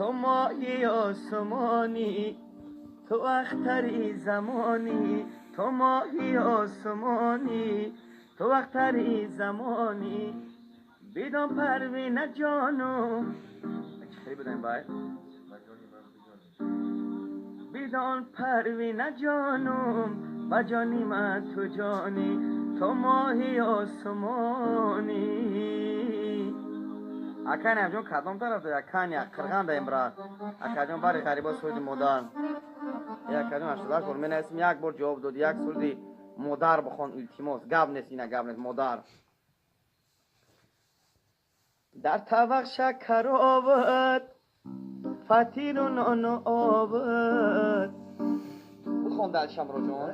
تو ماهی آسمانی، تو اختری زمانی، تو ماهی آسمانی، تو اختری زمانی. بیدان پروینه جانم خیلی بدن باید بیدان پروینه جانم و جانی من تو جانی، تو ماهی آسمانی. اکن همجون کدام طرف ده اکن یک قرغان ده امرا اکن باری قریبا سوید مدان یک کدام اشتداش بول من اسم یک بار جواب داد یک سویدی مدار بخون التیماس گب نیست اینه گب نیست مدار. در طبق شکر آورد فطیر و نان و آورد. بخون دل شمرو جون.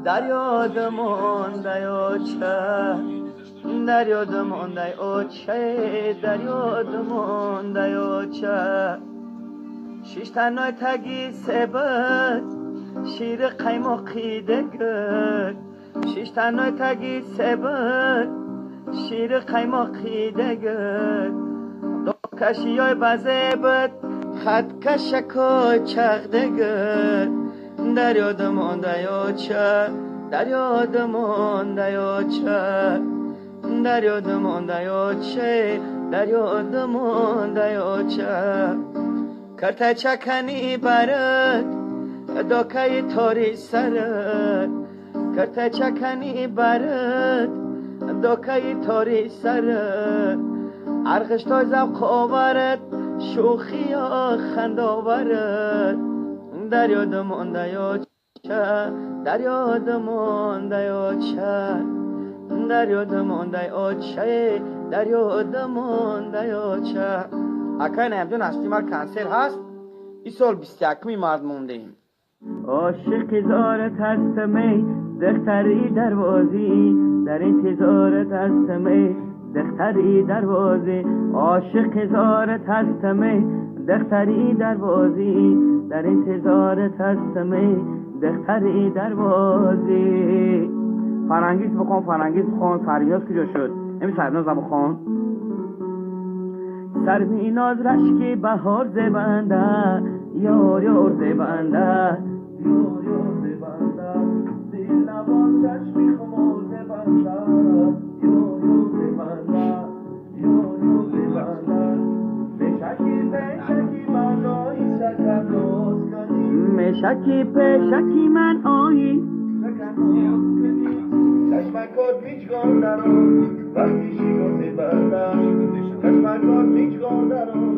در یادمان دیاچه، در یادمان دیاچه، در یادمان دیاچه. شش تنهای تگی سبت شیر قیماقی دگر، شش تنهای تگی سبت شیر قیماقی دگر. دو کشی های بزبت خط کشکای چغ دگر. در یادمان دیاچه، در یادمان دیاچه، در یادمان دیاچه، در یادمان دیاچه. کرته چکنی برد داکه تاری سرد، کرته چکنی برد داکه تاری سرد. ارغشتای زبق آورد شوخی خند آورد. در یادمان دیاچه، در یادمان دیاچه، در یادمان دیاچه، در یادمان دیاچه. اکای نمیدون استیمال کنسل هست این سال 21 مرد مونده ایم. عاشق زارت هستم ای دختری دروازی، در انتظارت هستم ای دختری دروازی. عاشق زارت هستم ای دختری دروازی، در انتظارت هستم ای دختری دروازی. فرنگیز بخون فرنگیز بخون. سریناز کجا شد؟ امی سریناز بخون. سریناز رشک بهار زبنده، یار یار زبنده، یار یار زبنده. دل نبان چشمی خمار زبنده، یار یار زبنده، یار یار زبنده. بشکی بشکی من آیی شکر روز کنی، مشکی بشکی من آیی شکر روز کنی. چشمکات میچگان دران وقتی شیرو زبنده، چشمکات میچگان دران